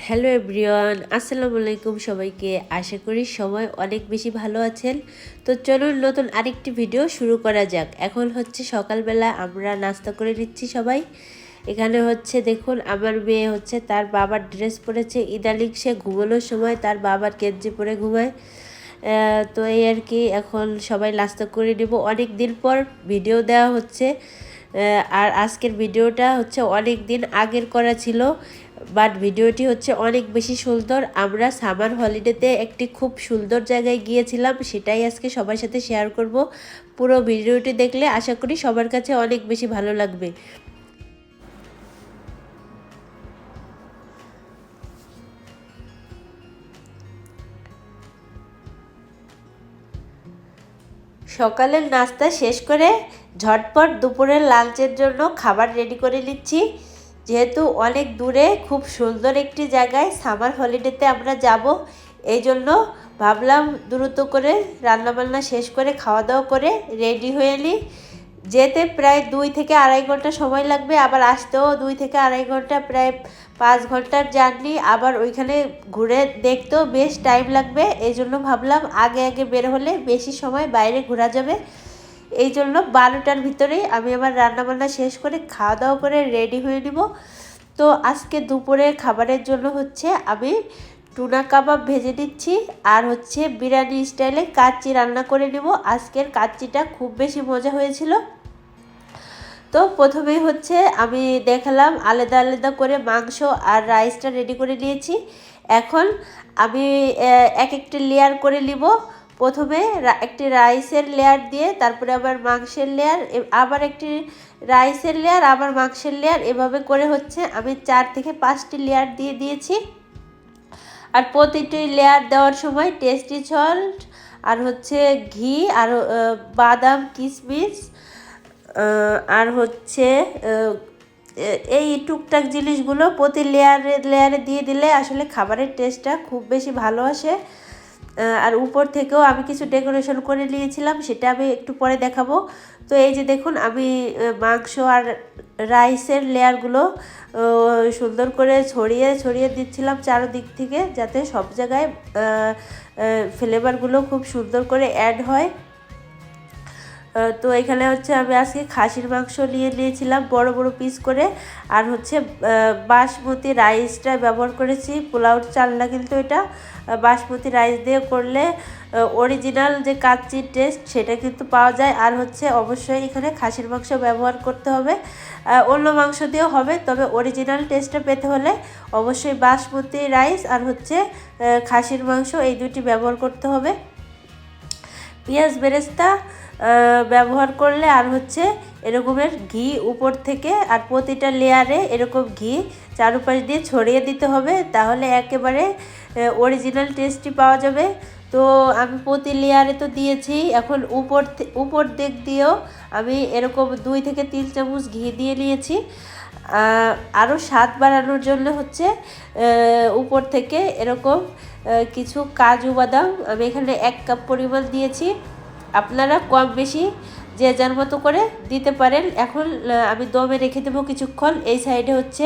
Hello everyone, আসসালামু আলাইকুম সবাইকে। আশা করি সবাই অনেক বেশি ভালো আছেন। তো চলুন নতুন আরেকটি ভিডিও শুরু করা যাক। এখন হচ্ছে সকালবেলা, আমরা নাস্তা করে নিচ্ছি সবাই। এখানে হচ্ছে দেখুন, আমার মেয়ে হচ্ছে তার বাবার ড্রেস পরেছে। ইদানিং সে ঘুমানোর সময় তার বাবার গেঞ্জি পরে ঘুমায়। তো এই আর কি, এখন সবাই নাস্তা করে নেব। অনেক দিন পর ভিডিও দেওয়া হচ্ছে। আর আজকের ভিডিওটা হচ্ছে অনেক দিন আগের করা ছিল, বাট ভিডিওটি হচ্ছে অনেক বেশি সুন্দর। আমরা সামার হলিডেতে একটি খুব সুন্দর জায়গায় গিয়েছিলাম, সেটাই আজকে সবার সাথে শেয়ার করব। পুরো ভিডিওটি দেখলে আশা করি সবার কাছে অনেক বেশি ভালো লাগবে। সকালের নাস্তা শেষ করে ঝটপট দুপুরের লাঞ্চের জন্য খাবার রেডি করে নিচ্ছি। যেহেতু অনেক দূরে খুব সুন্দর একটি জায়গায় সামার হলিডেতে আমরা যাব, এই জন্য ভাবলাম দ্রুত করে রান্নাবান্না শেষ করে খাওয়া দাওয়া করে রেডি হয়ে নিই। যেতে প্রায় 2 থেকে আড়াই ঘন্টা সময় লাগবে, আবার আসতেও 2 থেকে আড়াই ঘন্টা, প্রায় 5 ঘন্টার জার্নি। আবার ওইখানে ঘুরে দেখতেও বেশ টাইম লাগবে, এই জন্য ভাবলাম আগে আগে বের হলে বেশি সময় বাইরে ঘোরা যাবে। এই জন্য 12টার ভিতরেই আমি আমার রান্নাবান্না শেষ করে খাওয়া দাওয়া করে রেডি হয়ে নিব। তো আজকে দুপুরে খাবারের জন্য হচ্ছে আমি টুনা কাবাব ভেজে নিচ্ছি, আর হচ্ছে বিরিয়ানি স্টাইলে কাচ্চি রান্না করে নেব। আজকের কাচ্চিটা খুব বেশি মজা হয়েছিল। তো প্রথমেই হচ্ছে আমি দেখালাম আলাদা আলাদা করে মাংস আর রাইসটা রেডি করে নিয়েছি। এখন আমি এক একটি লেয়ার করে নিব। প্রথমে একটি রাইসের লেয়ার দিয়ে, তারপরে আবার মাংসের লেয়ার, আবার একটি রাইসের লেয়ার, আবার মাংসের লেয়ার, এভাবে করে হচ্ছে আমি 4 থেকে 5টি লেয়ার দিয়ে দিয়েছি। আর প্রতিটি লেয়ার দেওয়ার সময় টেস্টি সল্ট আর হচ্ছে ঘি আর বাদাম কিশমিশ আর হচ্ছে এই টুকটাক জিনিসগুলো প্রতি লেয়ারে লেয়ারে দিয়ে দিলে আসলে খাবারের টেস্টটা খুব বেশি ভালো আসে। আর উপর থেকেও আমি কিছু ডেকোরেশন করে নিয়েছিলাম, সেটা আমি একটু পরে দেখাবো। তো এই যে দেখুন, আমি মাংস আর রাইসের লেয়ারগুলো সুন্দর করে ছড়িয়ে ছড়িয়ে দিচ্ছিলাম চারদিক থেকে, যাতে সব জায়গায় ফ্লেভারগুলো খুব সুন্দর করে অ্যাড হয়। তো এখানে হচ্ছে আমি আজকে খাসির মাংস নিয়েছিলাম বড় বড় পিস করে, আর হচ্ছে বাসমতি রাইসটা ব্যবহার করেছি। পোলাওর চাল না, কিন্তু এটা বাসমতি রাইস দিয়ে করলে অরিজিনাল যে কাচ্চির টেস্ট সেটা কিন্তু পাওয়া যায়। আর হচ্ছে অবশ্যই এখানে খাসির মাংস ব্যবহার করতে হবে, অন্য মাংস দিয়েও হবে, তবে অরিজিনাল টেস্টটা পেতে হলে অবশ্যই বাসমতি রাইস আর হচ্ছে খাসির মাংস, এই দুটি ব্যবহার করতে হবে। পেঁয়াজ বেরেস্তা ব্যবহার করলে, আর হচ্ছে এরকমের ঘি উপর থেকে আর প্রতিটা লেয়ারে এরকম ঘি চারপাশ দিয়ে ছড়িয়ে দিতে হবে, তাহলে একেবারে অরিজিনাল টেস্টই পাওয়া যাবে। তো আমি প্রতি লেয়ারে তো দিয়েছি, এখন উপর দিক দিয়েও আমি এরকম 2 থেকে 3 চামচ ঘি দিয়ে নিয়েছি। আরও স্বাদ বাড়ানোর জন্য হচ্ছে উপর থেকে এরকম কিছু কাজু বাদাম আমি এখানে 1 কাপ পরিমাণ দিয়েছি। আপনারা কম বেশি যে যার মতো করে দিতে পারেন। এখন আমি দমে রেখে দেবো কিছুক্ষণ। এই সাইডে হচ্ছে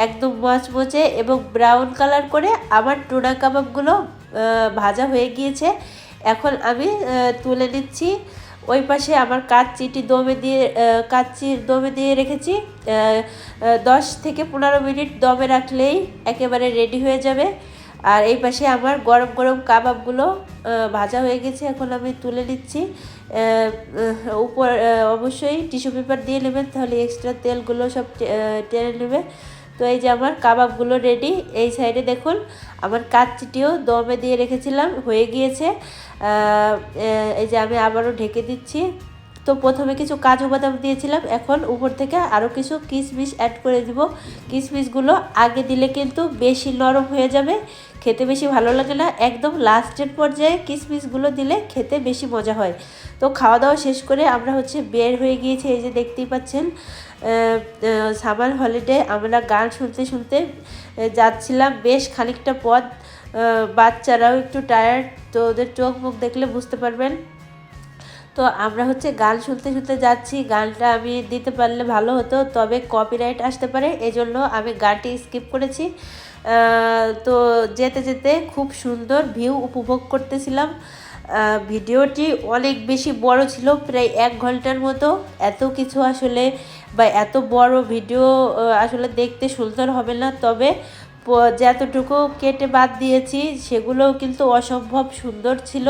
একদম মচমচে এবং ব্রাউন কালার করে আমার টুনা কাবাবগুলো ভাজা হয়ে গিয়েছে। এখন আমি তুলে নিচ্ছি। ওই পাশে আমার কাচ্চির দমে দিয়ে রেখেছি। 10 থেকে 15 মিনিট দমে রাখলেই একেবারে রেডি হয়ে যাবে। আর এই পাশে আমার গরম গরম কাবাবগুলো ভাজা হয়ে গেছে, এখন আমি তুলে নিচ্ছি। উপর অবশ্যই টিস্যু পেপার দিয়ে নেবেন, তাহলে এক্সট্রা তেলগুলো সব টেনে নেবে। তো এই যে আমার কাবাবগুলো রেডি। এই সাইডে দেখুন, আমার কাচ্চিটিও দমে দিয়ে রেখেছিলাম, হয়ে গিয়েছে। এই যে আমি আবারও ঢেকে দিচ্ছি। তো প্রথমে কিছু কাজু বাদাম দিয়েছিলাম, এখন উপর থেকে আরও কিছু কিশমিশ অ্যাড করে দিব। কিশমিশগুলো আগে দিলে কিন্তু বেশি নরম হয়ে যাবে, খেতে বেশি ভালো লাগে না। একদম লাস্টের পর্যায়ে কিশমিশগুলো দিলে খেতে বেশি মজা হয়। তো খাওয়া দাওয়া শেষ করে আমরা হচ্ছে বের হয়ে গিয়েছি। এই যে দেখতেই পাচ্ছেন, সামার হলিডে আমরা গান শুনতে শুনতে যাচ্ছিলাম বেশ খানিকটা পথ। বাচ্চারাও একটু টায়ার্ড, তো ওদের চোখ মুখ দেখলে বুঝতে পারবেন। তো আমরা হচ্ছে গান শুনতে শুনতে যাচ্ছি, গানটা আমি দিতে পারলে ভালো হতো, তবে কপিরাইট আসতে পারে, এজন্য আমি গানটি স্কিপ করেছি। তো যেতে যেতে খুব সুন্দর ভিউ উপভোগ করতেছিলাম। ভিডিওটি অনেক বেশি বড় ছিল, প্রায় 1 ঘন্টার মতো। এত কিছু আসলে বা এত বড় ভিডিও আসলে দেখতে সুন্দর হবে না, তবে যতটুকু কেটে বাদ দিয়েছি সেগুলোও কিন্তু অসম্ভব সুন্দর ছিল।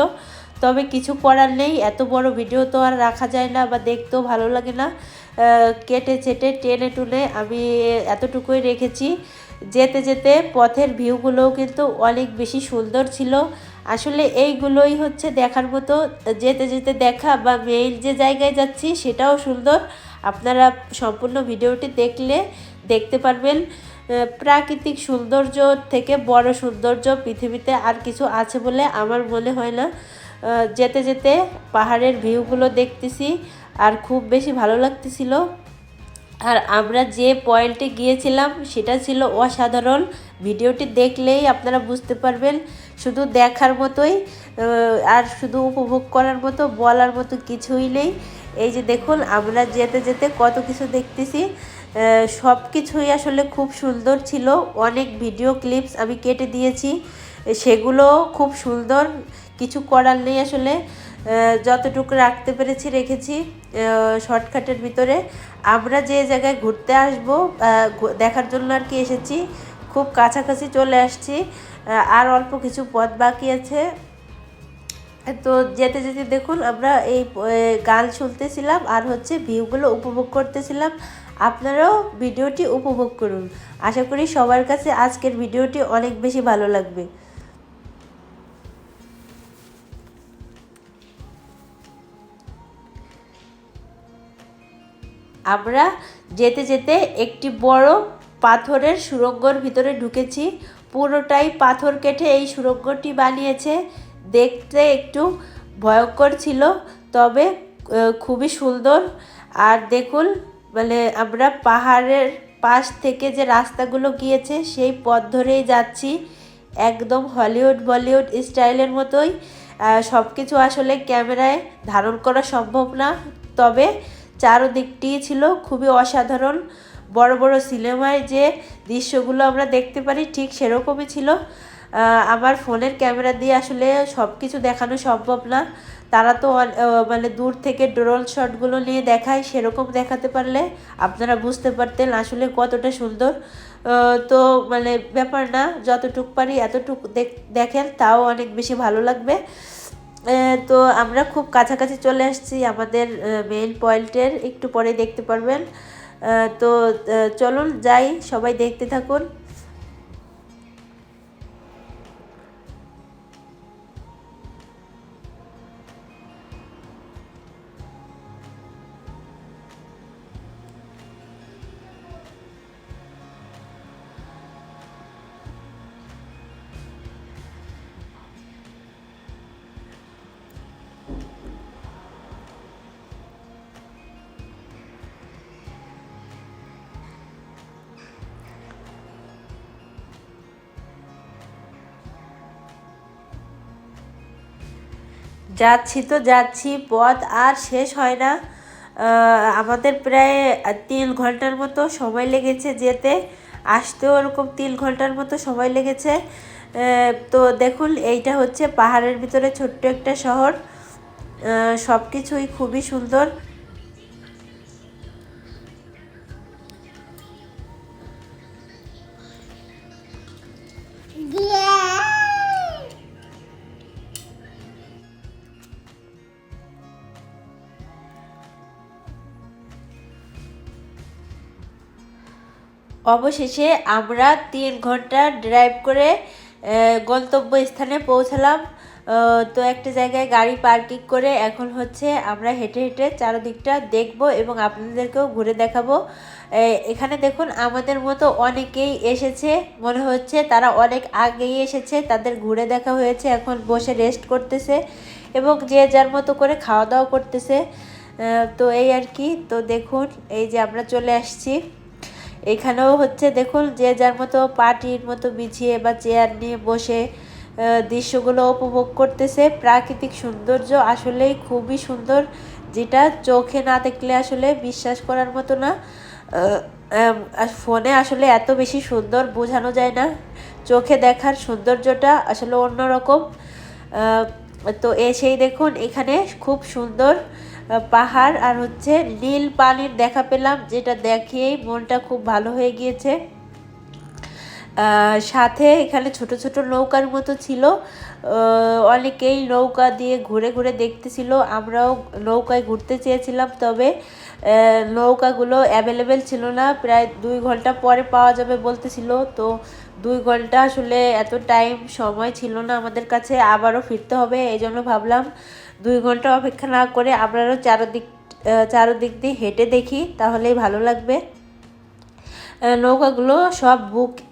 তবে কিছু করার নেই, এত বড় ভিডিও তো আর রাখা যায় না বা দেখতেও ভালো লাগে না। কেটে চেটে টেনে টুনে আমি এতটুকুই রেখেছি। যেতে যেতে পথের ভিউগুলোও কিন্তু অনেক বেশি সুন্দর ছিল। আসলে এইগুলোই হচ্ছে দেখার মতো, যেতে যেতে দেখা বা মেইন যে জায়গায় যাচ্ছি সেটাও সুন্দর। আপনারা সম্পূর্ণ ভিডিওটি দেখলে দেখতে পারবেন। প্রাকৃতিক সৌন্দর্য থেকে বড় সৌন্দর্য পৃথিবীতে আর কিছু আছে বলে আমার মনে হয় না। যেতে যেতে পাহাড়ের ভিউগুলো দেখতেছি আর খুব বেশি ভালো লাগতেছিল। আর আমরা যে পয়েন্টে গিয়েছিলাম সেটা ছিল অসাধারণ। ভিডিওটি দেখলেই আপনারা বুঝতে পারবেন, শুধু দেখার মতোই, আর শুধু উপভোগ করার মতো, বলার মতো কিছুই নেই। এই যে দেখুন আমরা যেতে যেতে কত কিছু দেখতেছি, সব কিছুই আসলে খুব সুন্দর ছিল। অনেক ভিডিও ক্লিপস আমি কেটে দিয়েছি, সেগুলো খুব সুন্দর, কিছু করার নেই আসলে। যতটুকু রাখতে পেরেছি রেখেছি শর্টকাটের ভিতরে। আমরা যে জায়গায় ঘুরতে আসব দেখার জন্য আর কি এসেছি, খুব কাছাকাছি চলে আসছি, আর অল্প কিছু পথ বাকি আছে। তো যেতে যেতে দেখুন আমরা এই গান শুনতেছিলাম আর হচ্ছে ভিউগুলো উপভোগ করতেছিলাম। আপনারাও ভিডিওটি উপভোগ করুন। আশা করি সবার কাছে আজকের ভিডিওটি অনেক বেশি ভালো লাগবে। আমরা যেতে যেতে একটি বড় পাথরের সুড়ঙ্গর ভিতরে ঢুকেছি। পুরোটাই পাথর কেটে এই সুড়ঙ্গটি বানিয়েছে। দেখতে একটু ভয়ঙ্কর ছিল, তবে খুবই সুন্দর। আর দেখুন মানে আমরা পাহাড়ের পাশ থেকে যে রাস্তাগুলো গিয়েছে সেই পথ ধরেই যাচ্ছি, একদম হলিউড বলিউড স্টাইলের মতোই। সব কিছু আসলে ক্যামেরায় ধারণ করা সম্ভব না, তবে চারদিকটি ছিল খুবই অসাধারণ। বড় বড় সিনেমায় যে দৃশ্যগুলো আমরা দেখতে পারি ঠিক সেরকমই ছিল। আমার ফোনের ক্যামেরা দিয়ে আসলে সব কিছু দেখানো সম্ভব না। তারা তো মানে দূর থেকে ড্রোন শটগুলো নিয়ে দেখায়, সেরকম দেখাতে পারলে আপনারা বুঝতে পারতেন আসলে কতটা সুন্দর। তো মানে ব্যাপার না, যতটুক পারি এতটুক দেখেন, তাও অনেক বেশি ভালো লাগবে। তো আমরা খুব কাছাকাছি চলে আসছি আমাদের মেইন পয়েন্টের, একটু পরে দেখতে পারবেন। তো চলুন যাই, সবাই দেখতে থাকুন। যাচ্ছি তো যাচ্ছি, পথ আর শেষ হয় না। আমাদের প্রায় 3 ঘন্টার মতো সময় লেগেছে যেতে, আসতেও ওরকম 3 ঘন্টার মতো সময় লেগেছে। তো দেখুন এইটা হচ্ছে পাহাড়ের ভিতরে ছোট্ট একটা শহর। সব কিছুই খুবই সুন্দর। অবশেষে আমরা 3 ঘন্টা ড্রাইভ করে গন্তব্যস্থানে পৌঁছালাম। তো একটা জায়গায় গাড়ি পার্কিং করে এখন হচ্ছে আমরা হেঁটে হেঁটে চারদিকটা দেখব এবং আপনাদেরকেও ঘুরে দেখাবো। এখানে দেখুন আমাদের মতো অনেকেই এসেছে, মনে হচ্ছে তারা অনেক আগেই এসেছে, তাদের ঘুরে দেখা হয়েছে, এখন বসে রেস্ট করতেছে এবং যে যার মতো করে খাওয়া দাওয়া করতেছে। তো এই আর কি। তো দেখুন এই যে আমরা চলে আসছি, এখানেও হচ্ছে দেখুন যে যার মতো পার্টির মতো বিছিয়ে বা চেয়ার নিয়ে বসে দৃশ্যগুলো উপভোগ করতেছে। প্রাকৃতিক সৌন্দর্য আসলেই খুবই সুন্দর, যেটা চোখে না দেখলে আসলে বিশ্বাস করার মতো না। ফোনে আসলে এত বেশি সুন্দর বোঝানো যায় না, চোখে দেখার সৌন্দর্যটা আসলে অন্যরকম। তো এসেই দেখুন এখানে খুব সুন্দর পাহাড় আর হচ্ছে নীল পানির দেখা পেলাম, যেটা দেখেই মনটা খুব ভালো হয়ে গিয়েছে। সাথে এখানে ছোট ছোট নৌকার মতো ছিল, অনেকেই নৌকা দিয়ে ঘুরে ঘুরে দেখতেছিল। আমরাও নৌকায় ঘুরতে চেয়েছিলাম, তবে নৌকাগুলো অ্যাভেলেবেল ছিল না। প্রায় 2 ঘন্টা পরে পাওয়া যাবে বলতেছিল। তো 2 ঘন্টা আসলে এত টাইম সময় ছিল না আমাদের কাছে, আবারও ফিরতে হবে। এই জন্য ভাবলাম 2 ঘন্টা অপেক্ষা না করে আমরাও চারদিক দিয়ে হেঁটে দেখি, তাহলেই ভালো লাগবে। নৌকাগুলো সব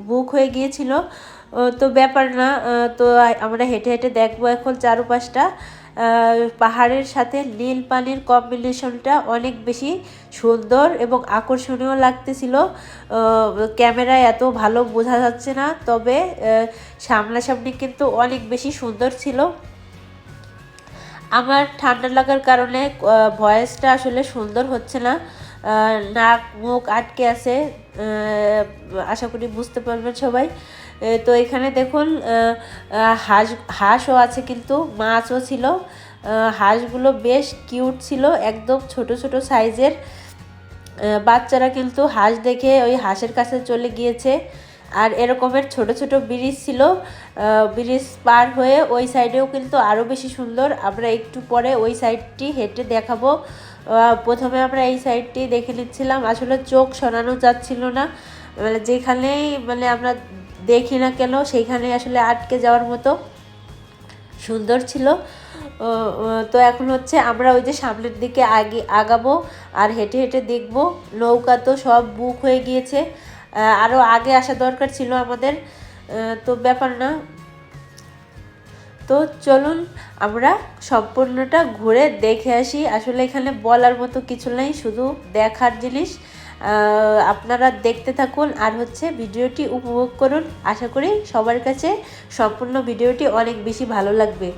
বুক হয়ে গিয়েছিল, তো ব্যাপার না। তো আমরা হেঁটে হেঁটে দেখবো এখন চারপাশটা। পাহাড়ের সাথে নীল পানির কম্বিনেশনটা অনেক বেশি সুন্দর এবং আকর্ষণীয় লাগতেছিল। ক্যামেরায় এত ভালো বোঝা যাচ্ছে না, তবে সামনাসামনি কিন্তু অনেক বেশি সুন্দর ছিল। আমার ঠান্ডা লাগার কারণে ভয়েসটা আসলে সুন্দর হচ্ছে না, নাক মুখ আটকে আছে, আশা করি বুঝতে পারবেন সবাই। তো এখানে দেখুন হাঁসও আছে, কিন্তু মাছও ছিল। হাঁসগুলো বেশ কিউট ছিল, একদম ছোট ছোট সাইজের। বাচ্চারা কিন্তু হাঁস দেখে ওই হাঁসের কাছে চলে গিয়েছে। আর এরকমের ছোট ছোট ব্রিজ ছিল, ব্রিজ পার হয়ে ওই সাইডেও কিন্তু আরও বেশি সুন্দর। আমরা একটু পরে ওই সাইডটি হেঁটে দেখাবো। প্রথমে আমরা এই সাইডটি দেখে নিচ্ছিলাম, আসলে চোখ সরানো যাচ্ছিল না, মানে যেখানেই মানে আমরা দেখি না কেন সেইখানে আসলে আটকে যাওয়ার মতো সুন্দর ছিল। তো এখন হচ্ছে আমরা ওই যে সামনের দিকে আগাবো আর হেঁটে হেঁটে দেখব। নৌকা তো সব বুক হয়ে গিয়েছে, আরও আগে আসা দরকার ছিল আমাদের, তো ব্যাপার না। তো চলুন আমরা সম্পূর্ণটা ঘুরে দেখে আসি। আসলে এখানে বলার মতো কিছু নেই, শুধু দেখার জিনিস। আপনারা দেখতে থাকুন আর হচ্ছে ভিডিওটি উপভোগ করুন। আশা করি সবার কাছে সম্পূর্ণ ভিডিওটি অনেক বেশি ভালো লাগবে।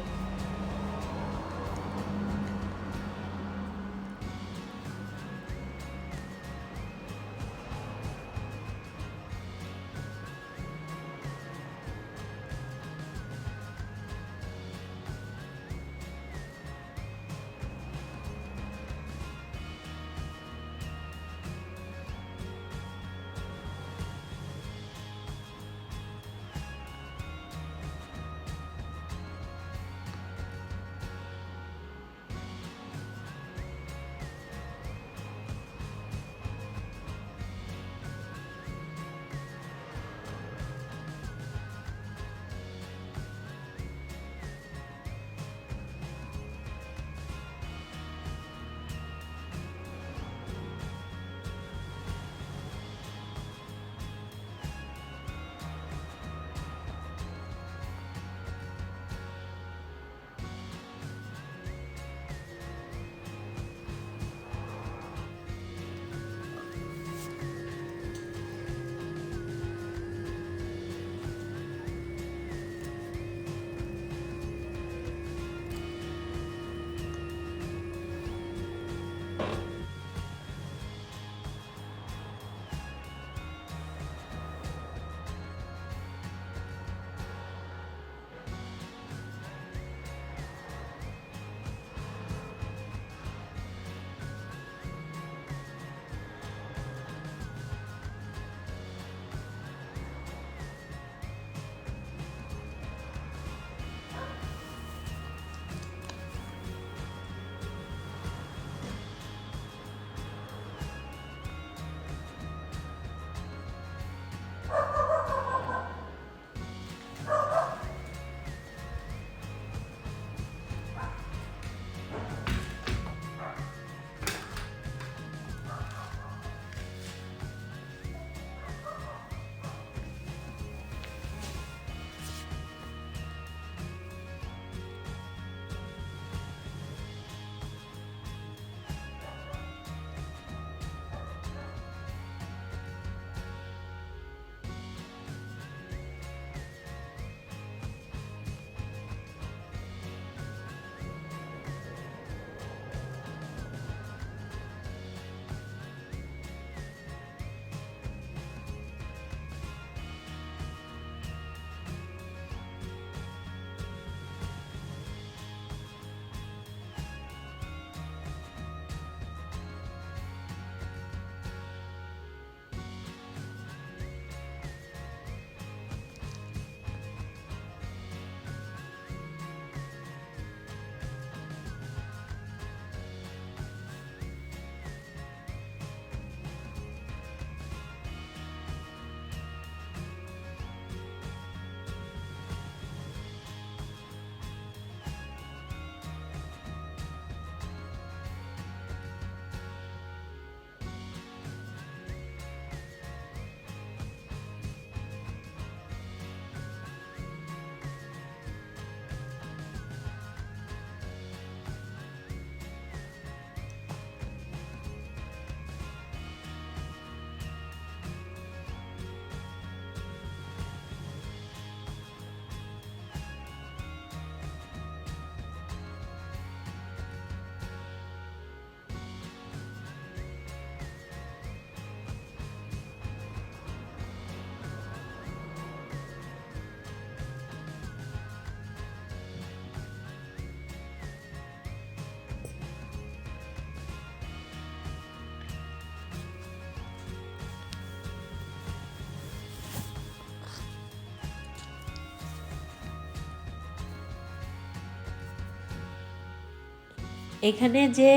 এখানে যে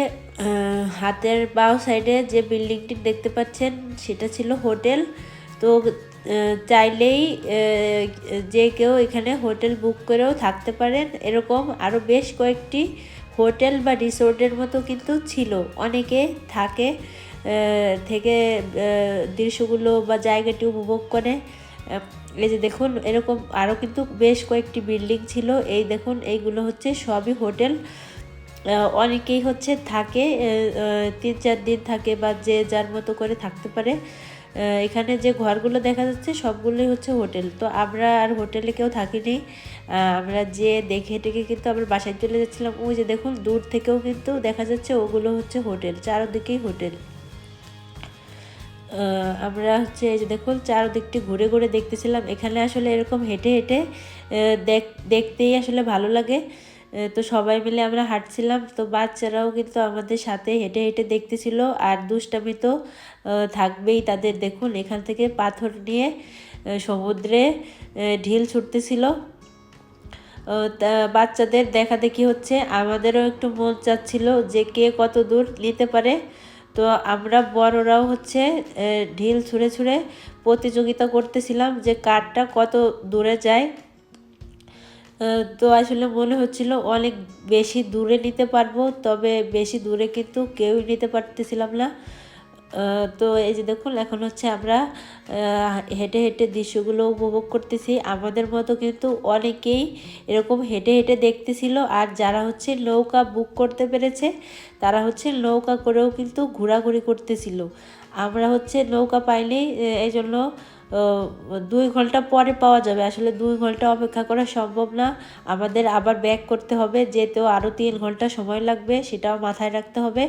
হাতের বাঁ সাইডে যে বিল্ডিংটি দেখতে পাচ্ছেন সেটা ছিল হোটেল। তো চাইলেই যে কেউ এখানে হোটেল বুক করেও থাকতে পারেন। এরকম আরও বেশ কয়েকটি হোটেল বা রিসোর্টের মতো কিন্তু ছিল, অনেকে থাকে থেকে দৃশ্যগুলো বা জায়গাটি উপভোগ করে। এই যে দেখুন এরকম আরও কিন্তু বেশ কয়েকটি বিল্ডিং ছিল। এই দেখুন এইগুলো হচ্ছে সবই হোটেল। অনেকেই হচ্ছে থাকে 3-4 দিন থাকে বা যে যার মতো করে থাকতে পারে। এখানে যে ঘরগুলো দেখা যাচ্ছে সবগুলোই হচ্ছে হোটেল। তো আমরা আর হোটেলে কেউ থাকিনি, আমরা যে দেখে টেকে কিন্তু আমরা বাসায় চলে যাচ্ছিলাম। ওই যে দেখুন দূর থেকেও কিন্তু দেখা যাচ্ছে ওগুলো হচ্ছে হোটেল, চারদিকেই হোটেল। আমরা হচ্ছে এই যে দেখুন চারদিকটি ঘুরে ঘুরে দেখতেছিলাম। এখানে আসলে এরকম হেঁটে হেঁটে দেখতেই আসলে ভালো লাগে। তো সবাই মিলে আমরা হাঁটছিলাম, তো বাচ্চারাও কিন্তু আমাদের সাথে হেঁটে হেঁটে দেখতেছিল। আর দুষ্টামি তো থাকবেই তাদের। দেখুন এখান থেকে পাথর নিয়ে সমুদ্রে ঢিল ছুটতেছিল। বাচ্চাদের দেখা দেখি হচ্ছে, আমাদেরও একটু মন চাচ্ছিল যে কে কত দূর নিতে পারে। তো আমরা বড়রাও হচ্ছে ঢিল ছুঁড়ে ছুঁড়ে প্রতিযোগিতা করতেছিলাম যে কারটা কত দূরে যায়। তো আসলে মনে হচ্ছিল অনেক বেশি দূরে নিতে পারবো, তবে বেশি দূরে কিন্তু কেউই নিতে পারতেছিলাম না। তো এই যে দেখুন এখন হচ্ছে আমরা হেঁটে হেঁটে দৃশ্যগুলো উপভোগ করতেছি। আমাদের মতো কিন্তু অনেকেই এরকম হেঁটে হেঁটে দেখতেছিল। আর যারা হচ্ছে নৌকা বুক করতে পেরেছে তারা হচ্ছে নৌকা করেও কিন্তু ঘোরাঘুরি করতেছিল। আমরা হচ্ছে নৌকা পাইনি, এই জন্য 2 ঘন্টা পরে পাওয়া যাবে। আসলে 2 ঘন্টা অপেক্ষা করা সম্ভব না, আমাদের আবার ব্যাক করতে হবে, যেতেও আরও 3 ঘন্টা সময় লাগবে, সেটাও মাথায় রাখতে হবে।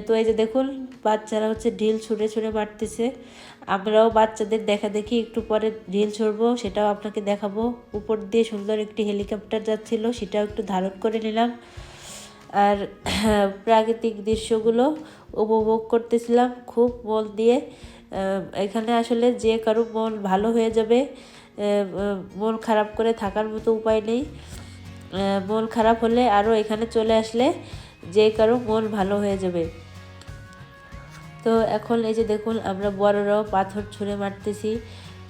তো এই যে দেখুন বাচ্চারা হচ্ছে ঢিল ছুঁড়ে ছুঁড়ে মারতেছে। আমরাও বাচ্চাদের দেখা দেখি একটু পরে ঢিল ছুঁড়বো, সেটাও আপনাকে দেখাবো। উপর দিয়ে সুন্দর একটি হেলিকপ্টার যাচ্ছিল, সেটাও একটু ধারণ করে নিলাম। আর প্রাকৃতিক দৃশ্যগুলো উপভোগ করতেছিলাম খুব মন দিয়ে। এখানে আসলে যে কারো মন ভালো হয়ে যাবে, মন খারাপ করে থাকার মতো উপায় নেই। মন খারাপ হলে আরও এখানে চলে আসলে যে কারো মন ভালো হয়ে যাবে। তো এখন এই যে দেখুন আমরা বড়রাও পাথর ছুঁড়ে মারতেছি,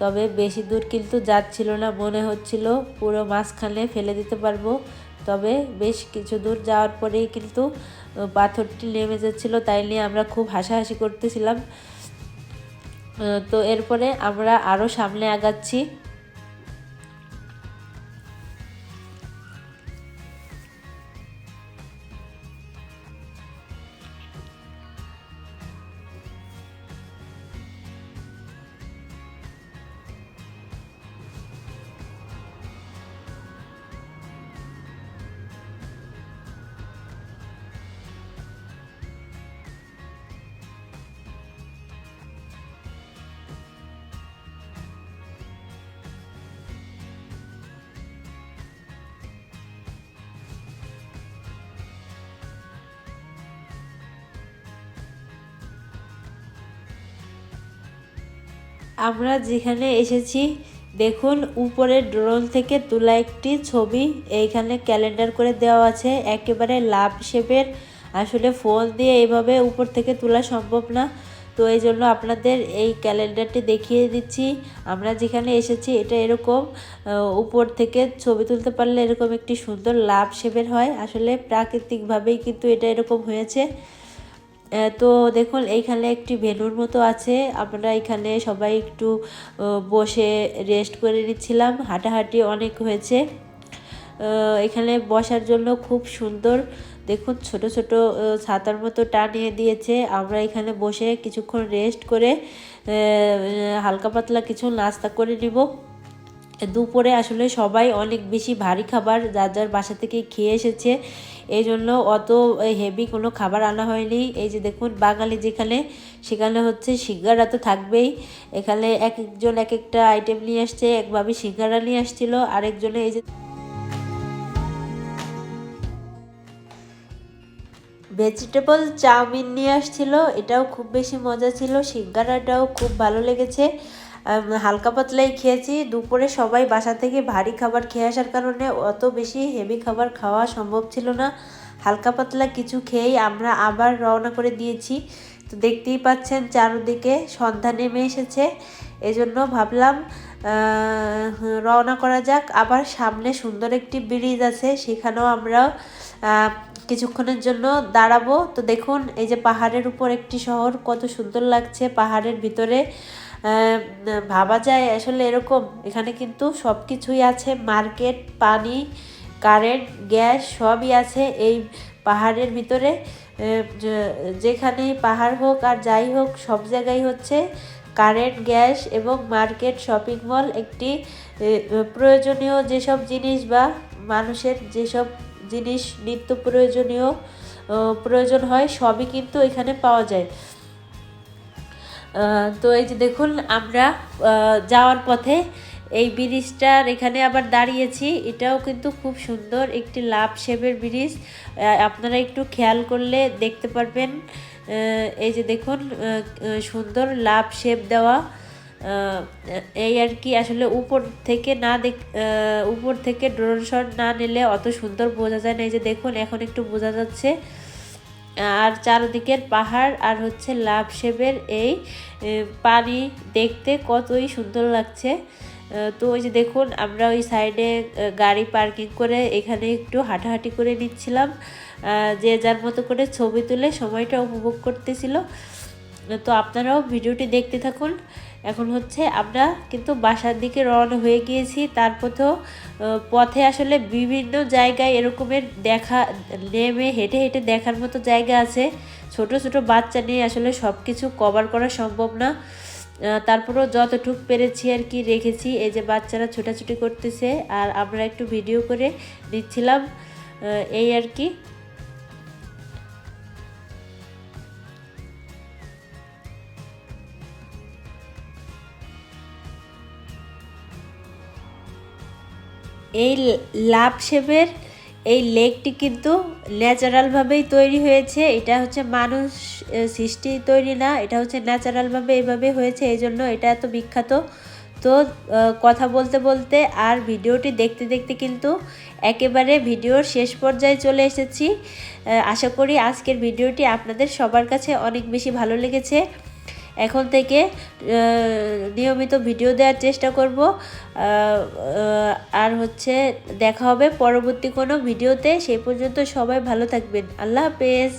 তবে বেশি দূর কিন্তু যাচ্ছিল না, মনে হচ্ছিল পুরো মাঝখানে ফেলে দিতে পারবো। তবে বেশ কিছু দূর যাওয়ার পরেই কিন্তু পাথরটি নেমে যাচ্ছিল, তাই নিয়ে আমরা খুব হাসাহাসি করতেছিলাম। তো এরপরে আমরা আরও সামনে আগাচ্ছি। আমরা যেখানে এসেছি দেখুন উপরে ড্রোন থেকে তোলা একটি ছবি এইখানে ক্যালেন্ডার করে দেওয়া আছে, একেবারে লাভ শেপের। আসলে ফোন দিয়ে এইভাবে উপর থেকে তোলা সম্ভব না, তো এই জন্য আপনাদের এই ক্যালেন্ডারটি দেখিয়ে দিচ্ছি। আমরা যেখানে এসেছি এটা এরকম উপর থেকে ছবি তুলতে পারলে এরকম একটি সুন্দর লাভ শেপের হয়। আসলে প্রাকৃতিকভাবেই কিন্তু এটা এরকম হয়েছে। তো দেখুন এইখানে একটি ভেন্যুর মতো আছে, আমরা এখানে সবাই একটু বসে রেস্ট করে নিচ্ছিলাম। হাঁটাহাঁটি অনেক হয়েছে। এখানে বসার জন্য খুব সুন্দর দেখুন ছোট ছোট ছাতার মতো টানিয়ে দিয়েছে। আমরা এখানে বসে কিছুক্ষণ রেস্ট করে হালকা পাতলা কিছু নাস্তা করে নিব। দুপুরে আসলে সবাই অনেক বেশি ভারী খাবার যার যার বাসা থেকে খেয়ে এসেছে, এই জন্য অত হেভি কোনো খাবার আনা হয়নি। এই যে দেখুন বাঙালি যেখানে সেখানে হচ্ছে সিঙ্গারা তো থাকবেই। এখানে এক একজন এক একটা আইটেম নিয়ে আসছে, এক ভাবি সিঙ্গারা নিয়ে আসছিল, আরেকজনে এই যে ভেজিটেবল চাউমিন নিয়ে আসছিল, এটাও খুব বেশি মজা ছিল। সিঙ্গারাটাও খুব ভালো লেগেছে। হালকা পাতলাই খেয়েছি। দুপুরে সবাই বাসা থেকে ভারী খাবার খেয়ে আসার কারণে অত বেশি হেভি খাবার খাওয়া সম্ভব ছিল না। হালকা পাতলা কিছু খেয়েই আমরা আবার রওনা করে দিয়েছি। তো দেখতেই পাচ্ছেন চারদিকে সন্ধ্যা নেমে এসেছে, এজন্য ভাবলাম রওনা করা যাক। আবার সামনে সুন্দর একটি ব্রিজ আছে, সেখানেও আমরা কিছুক্ষণের জন্য দাঁড়াবো। তো দেখুন এই যে পাহাড়ের উপর একটি শহর, কত সুন্দর লাগছে পাহাড়ের ভিতরে। ভাবা যায় আসলে এরকম, এখানে কিন্তু সব কিছুই আছে, মার্কেট, পানি, কারেন্ট, গ্যাস সবই আছে এই পাহাড়ের ভিতরে। যেখানে পাহাড় হোক আর যাই হোক সব জায়গায় হচ্ছে কারেন্ট, গ্যাস এবং মার্কেট, শপিং মল, একটি প্রয়োজনীয় যেসব জিনিস বা মানুষের যেসব জিনিস নিত্য প্রয়োজন হয় সবই কিন্তু এখানে পাওয়া যায়। তো এই যে দেখুন আমরা যাওয়ার পথে এই ব্রিজটার এখানে আবার দাঁড়িয়েছি। এটাও কিন্তু খুব সুন্দর একটি লাভ শেপের ব্রিজ, আপনারা একটু খেয়াল করলে দেখতে পারবেন। এই যে দেখুন সুন্দর লাভ শেপ দেওয়া, এই আর কি। আসলে উপর থেকে ড্রোন শট না নিলে অত সুন্দর বোঝা যায় না। এই যে দেখুন এখন একটু বোঝা যাচ্ছে। আর চারদিকের পাহাড় আর হচ্ছে লাভ শেপের এই পানি দেখতে কতই সুন্দর লাগছে। তো ওই যে দেখুন আমরা ওই সাইডে গাড়ি পার্কিং করে এখানে একটু হাঁটাহাঁটি করে নিচ্ছিলাম, যে যার মতো করে ছবি তুলে সময়টা উপভোগ করতেছিল। তো আপনারাও ভিডিওটি দেখতে থাকুন। এখন হচ্ছে আমরা কিন্তু বাসার দিকে রওনা হয়ে গিয়েছি। পথে আসলে বিভিন্ন জায়গায় এরকমের নেমে হেঁটে হেঁটে দেখার মতো জায়গা আছে। ছোট ছোট বাচ্চা নিয়ে আসলে সব কিছু কভার করা সম্ভব না, তারপরেও যতটুক পেরেছি আর কি রেখেছি। এই যে বাচ্চারা ছোটাছুটি করতেছে আর আমরা একটু ভিডিও করে নিচ্ছিলাম, এই আর কি। এই লাভ শেপের এই লেকটি কিন্তু ন্যাচারালভাবেই তৈরি হয়েছে, এটা হচ্ছে মানুষ সৃষ্টি তৈরি না, এটা হচ্ছে ন্যাচারালভাবে এইভাবে হয়েছে, এই জন্য এটা এত বিখ্যাত। তো কথা বলতে বলতে আর ভিডিওটি দেখতে দেখতে কিন্তু একেবারে ভিডিওর শেষ পর্যায়ে চলে এসেছি। আশা করি আজকের ভিডিওটি আপনাদের সবার কাছে অনেক বেশি ভালো লেগেছে। এখন থেকে নিয়মিত ভিডিও দেওয়ার চেষ্টা করব। আর হচ্ছে দেখা হবে পরবর্তী কোনো ভিডিওতে। সেই পর্যন্ত সবাই ভালো থাকবেন। আল্লাহ হাফেজ।